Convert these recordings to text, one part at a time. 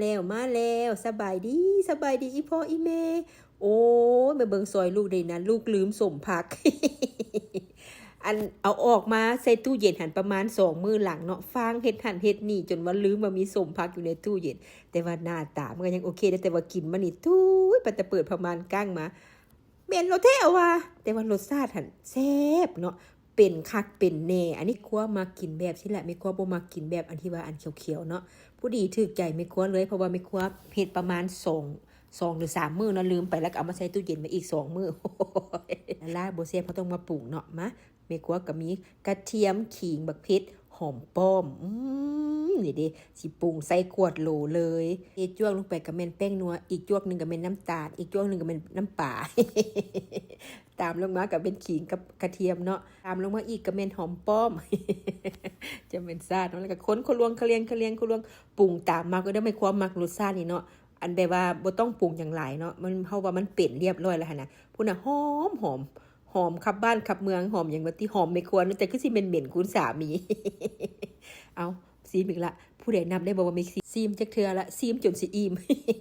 แล้วสบายดีอีพ่ออีแม่โอ้ยมาเบิ่งซอยลูกได้นะลูกลืมสมผัก อันเอาออกมาใส่ตู้เย็นหันประมาณ2 มื้อหลังเนาะฟางเฮ็ดหันเฮ็ดนี่จนว่าลืมว่ามีสมผักอยู่ในตู้เย็นแต่ว่าหน้าตามันก็ยังโอเคแต่ว่ากินมันนี่ตู้ยปัดแต่เปิดประมาณก้างมาเหม็นรสแท้ว่ะแต่ว่ารสชาติหันแซ่บเนาะเป็นคักเป็นแน่อันนี้ครัวมากินแบบสิแหละไม่ครัวบ่มากินแบบอันที่ว่าอันเขียวๆเนาะผู้ดีถูกใจไม่ครัวเลยเพราะว่าไม่ครัวเฮ็ดประมาณ2 หรือ 3 มื้อเนาะลืมไปแล้วก็เอามาใส่ตู้เย็นมาอีก2 มื้อลาบ่แซ่บเพราะต้องมาปรุงเนาะมาแม่ครัวก็มีกระเทียมขิงบักพริกหอมป้อมนี่ดิสิปรุงใส่ขวดโหลเลยอีกจ้วงลงไปก็แม่นแป้งนัวอีกจ้วงนึงก็แม่นน้ำตาลอีกจ้วงนึงก็แม่นน้ำปลา ตามลงมาก็เป็นขิงกับกระเทียมเนาะตามลงมาอีกก็แม่นหอมป้อม จะเป็นซาดเนาะแล้วก็คนคนลวงคะเลียงปรุงตามมาก็ได้ไม่ความมักรสชาตินี่เนาะอันแบบว่าบ่ต้องปรุงอย่างหลายเนาะมันเพราะว่ามันเป็นเรียบร้อยแล้วหั่นน่ะพุ่นน่ะหอมขับบ้านขับเมืองหอมอย่างว่าที่หอมไม่ควรแต่คือสิเหม็นๆคุณสามี เอาซีมอีกละผู้ใดนับได้บอกว่ามีซีมจักเทื่อละซีมจนสิอิ่ม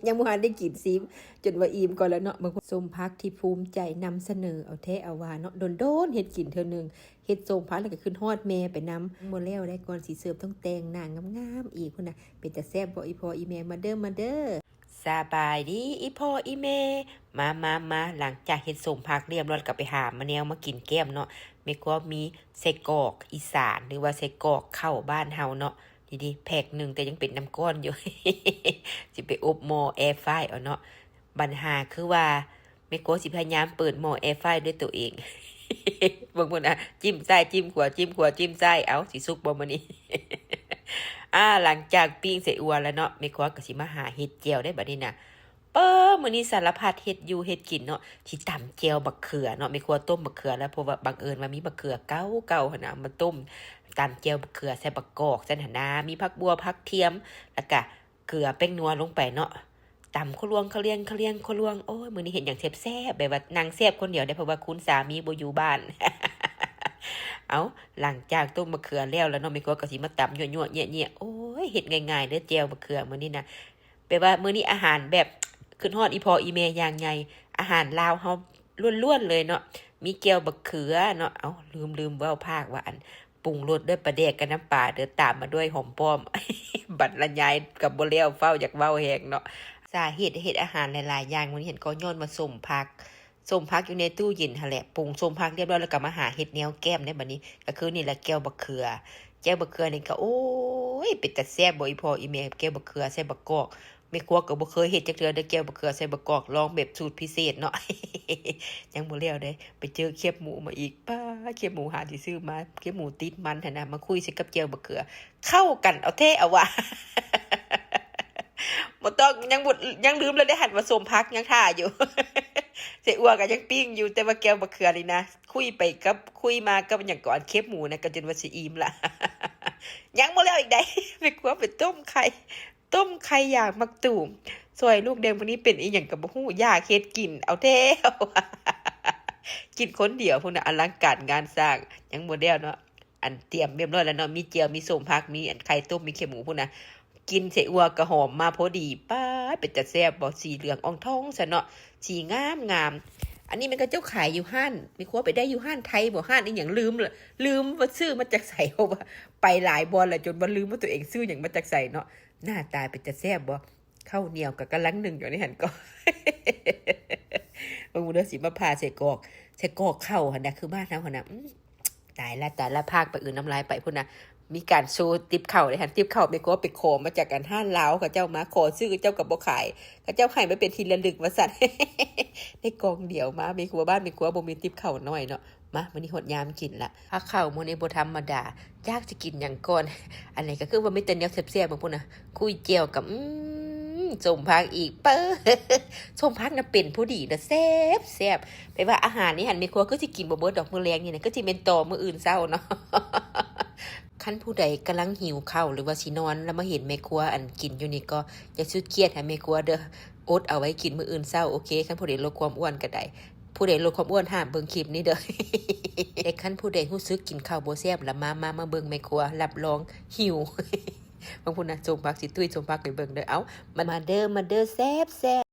ยังบ่ทันได้กินซีมจนว่าอิ่มก่อนแล้วเนาะบางคนส้มพักที่ภูมิใจนำเสนอเอาแท้เอาว่าเนาะโดนๆเฮ็ดกินเทื่อนึงเฮ็ดส้มพักแล้วก็ขึ้นฮอดแม่ไปนำบ่แล้วได้ก่อนสิเสิร์ฟต้องแต่งหน้างามๆอีกพุ่นน่ะเป็นตาแซ่บบ่อีพ่ออีแม่มาเด้อสบายดีอีพ่ออีแม่มาหลังจากเฮ็ดส้มพักเรียบร้อยก็ไปหามะแนวมากินแก้มเนาะแม่ก็มีไส้กรอกอีสานหรือว่าไส้กรอกข้าวบ้านเฮาเนาะดีๆแพ็คนึงแต่ยังเป็นน้ำก้อนอยู่ สิไปอบหม้อแอร์ไฟร์เอาเนาะปัญหาคือว่าแม่ก็สิพยายามเปิดหม้อแอร์ไฟร์ด้วยตัวเอง บางคนจิ้มซ้ายจิ้มขวาจิ้มซ้ายเอาสิสุกบ่มื้อนี้ หลังจากปิ้งใส่อัวแล้วเนาะแม่ครัวก็สิมาหาเห็ดแจ่วได้บัดนี้น่ะมื้อนี้สารพัดเห็ดอยู่เห็ดกินเนาะสิตำแจ่วบักเขือเนาะแม่ครัวต้มบักเขือแล้วเพราะว่าบังเอิญว่ามีบักเขือเก่าๆหั่นน่ะมาต้มตำแจ่วบักเขือใส่บักกอกจังหั่นน่ะมีผักบัวผักเทียมแล้วก็เกลือแป้งนัวลงไปเนาะตำคะลวงคะเลียงโอ้ยมื้อนี้เห็นอย่างแซ่บๆแบบว่านางแซ่บคนเดียวได้เพราะว่าคุณสามีบ่อยู่บ้าน เอาหลังจากต้มมะเขือแล้วเนาะแม่ครัวก็สิมาตำยั่วๆแยะๆโอ้ยเฮ็ดง่ายๆเด้อแจ่วมะเขือมื้อนี้นะแปลว่ามื้อนี้อาหารแบบขึ้นฮอดอีพ่ออีแม่อย่างใหญ่อาหารลาวเฮาล้วนๆเลยเนาะมีแจ่วมะเขือเนาะเอาลืมเว้าภาคว่าอันปรุงรสด้วยปลาแดกกับน้ำปลาเด้อตามมาด้วยหอมป้อม บัดละยายกับบ่แล้วเฝ้าอยากเว้าแฮงเนาะสาเหตุเฮ็ดอาหารหลายๆอย่างมื้อนี้เห็นก็ย้อนมาส้มผักอยู่ในตู้เย็นหั่นแหละปรุงส้มผักเรียบร้อยแล้วก็มาหาเฮ็ดแนวแก้มได้บัดนี้ก็คือนี่แหละแก้วบักเขือนี่ก็โอ้ยเป็นตาแซ่บบ่อีพ่ออีแม่แก้วบักเขือใส่บักกอกแม่ครัวก็บ่เคยเฮ็ดจักเทื่อได้แก้วบักเขือใส่บักกอกลองแบบสูตรพิเศษเนาะ ยังบ่แล้วเด้ไปเจอเขียบหมูมาอีกป้าเขียบหมูหาที่ซื้อมาเขียบหมูติดมันหั่นน่ะมาคุยใส่กับแก้วบักเขือเข้ากันเอาแท้เอาว่ะ บ่ต้องยังลืมเลยได้หันมาส้มผักยังท่าอยู่ เสอัวก็ยังปิ้งอยู่แต่ว่าแก้วบักเขือนี่นะคุยมากับอย่างก่อนเคบหมูนะก็จนว่าสิอิ่มละ ยังบ่แล้วอีกได้ ไปกลัวไปต้มไข่อย่างมักตูมซอยลูกแดงพวกนี้เป็นอีหยังก็บ่ฮู้ยากเฮ็ดกินเอาแท้ กินคนเดียวพุ่นน่ะอลังการงานสร้างยังบ่แล้วเนาะอันเตรียมเรียบร้อยแล้วเนาะมีเจียวมีส้มผักมีอันไข่ต้มมีเขียวหมูพุ่นน่ะกินเสอัวก็หอมมาพอดีป๊าดเป็นตาแซ่บบ่สีเหลืองอ่องทองซะเนาะสีงามอันนี้มันก็เจ้าขายอยู่ห้านมีครัวไปได้อยู่ห้านไทยบ่ห้านอีหยังลืมว่าซื้อมาจากไสเพราะว่าไปหลายบ่แล้วจนบ่ลืมว่าตัวเองซื้อหยังมาจากไสเนาะหน้าตาเป็นตาแซ่บบ่ข้าวเหนียวก็กำลังนึ่งอยู่ในหั่นก็ บางมื้อเด้อสิมาพาใส่กรอกเข้าหั่นน่ะคือบ้านเฮาหั่นน่ะตายละภาคไปอื่นน้ำลายไปพุ่นน่ะมีการโชว์ติ๊บเข่าเลยค่ะติ๊บเข่าไปก็ไปขอมาจากกันห้านลาวเขาเจ้ามาขอซื้อเจ้ากับบ่ขายเขาเจ้าให้มาเป็นทีละลึกว่าซั่น ได้กองเดียวมามีครัวบ้านมีครัวบ่มีติ๊บเข่าน้อยเนาะมามื้อนี้ฮอดยามกินละผักข้าวมื้อนี้บ่ธรรมดายากจะกินหยังก่อน อันนี้ก็คือว่ามีแต่แนวแซ่บๆบางพุ่นน่ะคุยเจียวกับส้มผักอีกส้มผักน่ะเป็นผู้ดีนะแซ่บไปว่าอาหารนี่หั่นมีครัวคือสิกินบ่เบิดดอกมื้อแลงนี่นะก็สิเป็นต่อมื้ออื่นเช้าเนาะ คันผู้ใดกำลังหิวข้าวหรือว่าสินอนแล้วมาเห็นแม่ครัวอันกินอยู่นี่ก็อย่าสุดเครียดให้แม่ครัวเด้ออดเอาไว้กินมื้ออื่นเช้าโอเคคันผู้ใดลดความอ้วนก็ได้ผู้ใดลดความอ้วนห้ามเบิ่งคลิปนี้เด้อ แต่คันผู้ใดรู้สึกกินข้าวบ่แซ่บแล้วมาเบิ่งแม่ครัวรับรองหิว บางคนน่ะสมพักสิตุ้ยสมพักให้เบิ่งเด้อเอ้ามาเด้อแซ่บ